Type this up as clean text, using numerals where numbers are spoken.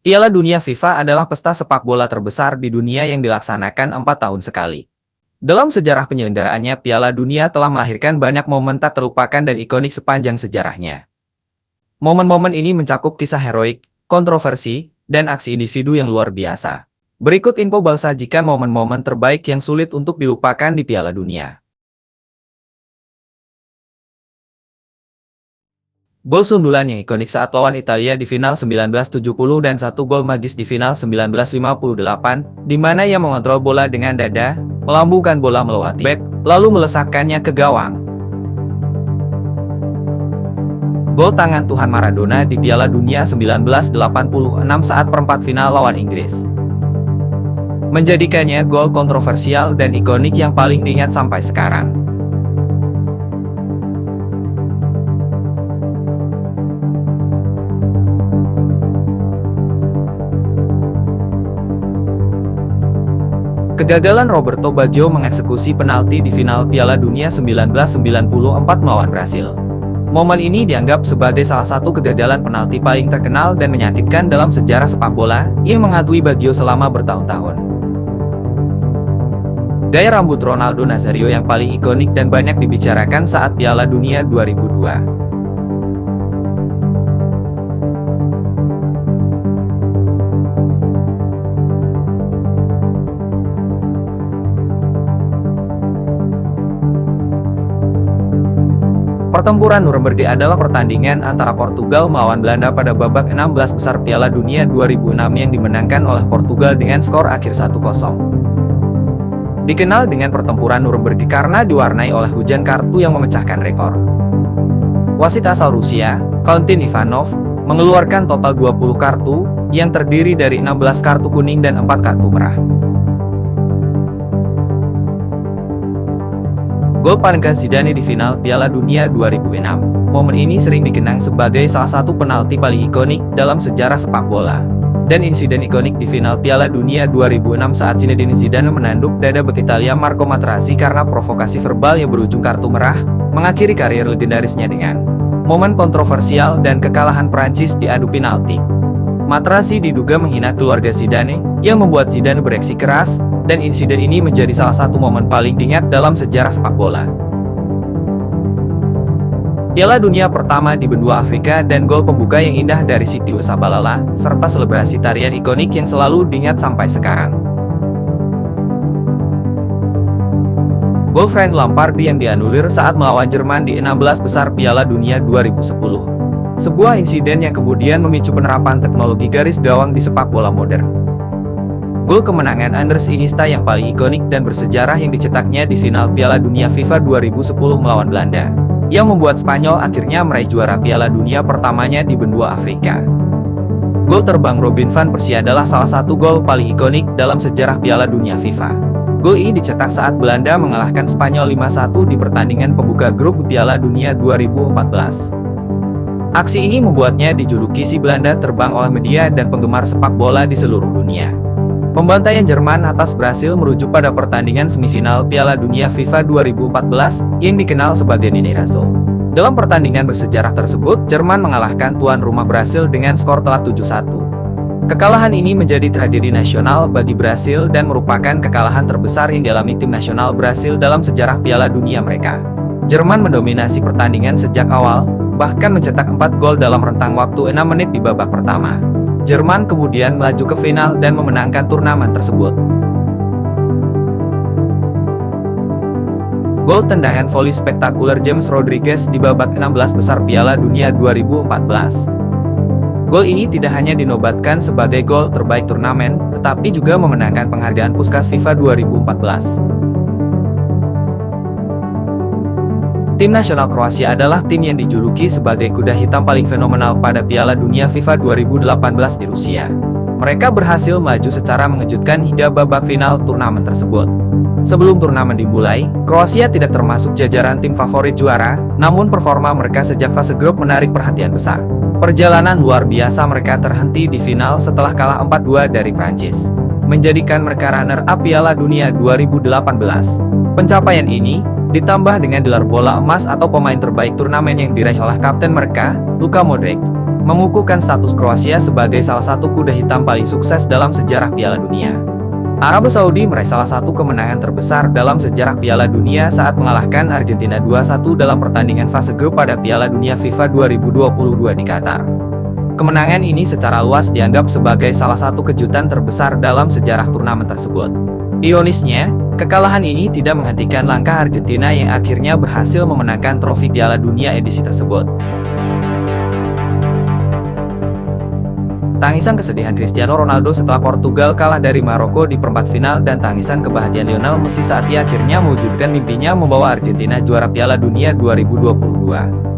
Piala Dunia FIFA adalah pesta sepak bola terbesar di dunia yang dilaksanakan 4 tahun sekali. Dalam sejarah penyelenggaraannya, Piala Dunia telah melahirkan banyak momen tak terlupakan dan ikonik sepanjang sejarahnya. Momen-momen ini mencakup kisah heroik, kontroversi, dan aksi individu yang luar biasa. Berikut info sajikan momen-momen terbaik yang sulit untuk dilupakan di Piala Dunia. Gol sundulan yang ikonik saat lawan Italia di final 1970 dan satu gol magis di final 1958, di mana ia mengontrol bola dengan dada, melambungkan bola melewati bek, lalu melesakkannya ke gawang. Gol tangan Tuhan Maradona di Piala Dunia 1986 saat perempat final lawan Inggris menjadikannya gol kontroversial dan ikonik yang paling diingat sampai sekarang. Kegagalan Roberto Baggio mengeksekusi penalti di final Piala Dunia 1994 melawan Brasil. Momen ini dianggap sebagai salah satu kegagalan penalti paling terkenal dan menyakitkan dalam sejarah sepak bola, yang menghantui Baggio selama bertahun-tahun. Gaya rambut Ronaldo Nazario yang paling ikonik dan banyak dibicarakan saat Piala Dunia 2002. Pertempuran Nuremberg adalah pertandingan antara Portugal melawan Belanda pada babak 16 besar Piala Dunia 2006 yang dimenangkan oleh Portugal dengan skor akhir 1-0. Dikenal dengan pertempuran Nuremberg karena diwarnai oleh hujan kartu yang memecahkan rekor. Wasit asal Rusia, Valentin Ivanov, mengeluarkan total 20 kartu, yang terdiri dari 16 kartu kuning dan 4 kartu merah. Gol Panenka Zidane di final Piala Dunia 2006. Momen ini sering dikenang sebagai salah satu penalti paling ikonik dalam sejarah sepak bola. Dan insiden ikonik di final Piala Dunia 2006 saat Zinedine Zidane menanduk dada bek Italia Marco Materazzi karena provokasi verbal yang berujung kartu merah, mengakhiri karir legendarisnya dengan momen kontroversial dan kekalahan Prancis di adu penalti. Materazzi diduga menghina keluarga Zidane, yang membuat Zidane bereaksi keras, dan insiden ini menjadi salah satu momen paling diingat dalam sejarah sepak bola. Piala Dunia pertama di benua Afrika dan gol pembuka yang indah dari Siti Sabalala, serta selebrasi tarian ikonik yang selalu diingat sampai sekarang. Gol Frank Lampard yang dianulir saat melawan Jerman di 16 besar Piala Dunia 2010. Sebuah insiden yang kemudian memicu penerapan teknologi garis gawang di sepak bola modern. Gol kemenangan Andres Iniesta yang paling ikonik dan bersejarah yang dicetaknya di final Piala Dunia FIFA 2010 melawan Belanda, yang membuat Spanyol akhirnya meraih juara Piala Dunia pertamanya di benua Afrika. Gol terbang Robin van Persie adalah salah satu gol paling ikonik dalam sejarah Piala Dunia FIFA. Gol ini dicetak saat Belanda mengalahkan Spanyol 5-1 di pertandingan pembuka grup Piala Dunia 2014. Aksi ini membuatnya dijuluki si Belanda terbang oleh media dan penggemar sepak bola di seluruh dunia. Pembantaian Jerman atas Brasil merujuk pada pertandingan semifinal Piala Dunia FIFA 2014 yang dikenal sebagai Nini Razo. Dalam pertandingan bersejarah tersebut, Jerman mengalahkan tuan rumah Brasil dengan skor telak 7-1. Kekalahan ini menjadi tragedi nasional bagi Brasil dan merupakan kekalahan terbesar yang dialami tim nasional Brasil dalam sejarah Piala Dunia mereka. Jerman mendominasi pertandingan sejak awal, bahkan mencetak 4 gol dalam rentang waktu 6 menit di babak pertama. Jerman kemudian melaju ke final dan memenangkan turnamen tersebut. Gol tendangan voli spektakuler James Rodriguez di babak 16 besar Piala Dunia 2014. Gol ini tidak hanya dinobatkan sebagai gol terbaik turnamen, tetapi juga memenangkan penghargaan Puskas FIFA 2014. Tim nasional Kroasia adalah tim yang dijuluki sebagai kuda hitam paling fenomenal pada Piala Dunia FIFA 2018 di Rusia. Mereka berhasil maju secara mengejutkan hingga babak final turnamen tersebut. Sebelum turnamen dimulai, Kroasia tidak termasuk jajaran tim favorit juara, namun performa mereka sejak fase grup menarik perhatian besar. Perjalanan luar biasa mereka terhenti di final setelah kalah 4-2 dari Prancis, menjadikan mereka runner-up Piala Dunia 2018. Pencapaian ini ditambah dengan gelar bola emas atau pemain terbaik turnamen yang diraih oleh kapten mereka, Luka Modric, mengukuhkan status Kroasia sebagai salah satu kuda hitam paling sukses dalam sejarah Piala Dunia. Arab Saudi meraih salah satu kemenangan terbesar dalam sejarah Piala Dunia saat mengalahkan Argentina 2-1 dalam pertandingan fase grup pada Piala Dunia FIFA 2022 di Qatar. Kemenangan ini secara luas dianggap sebagai salah satu kejutan terbesar dalam sejarah turnamen tersebut. Ironisnya, kekalahan ini tidak menghentikan langkah Argentina yang akhirnya berhasil memenangkan trofi Piala Dunia edisi tersebut. Tangisan kesedihan Cristiano Ronaldo setelah Portugal kalah dari Maroko di perempat final dan tangisan kebahagiaan Lionel Messi saat ia akhirnya mewujudkan mimpinya membawa Argentina juara Piala Dunia 2022.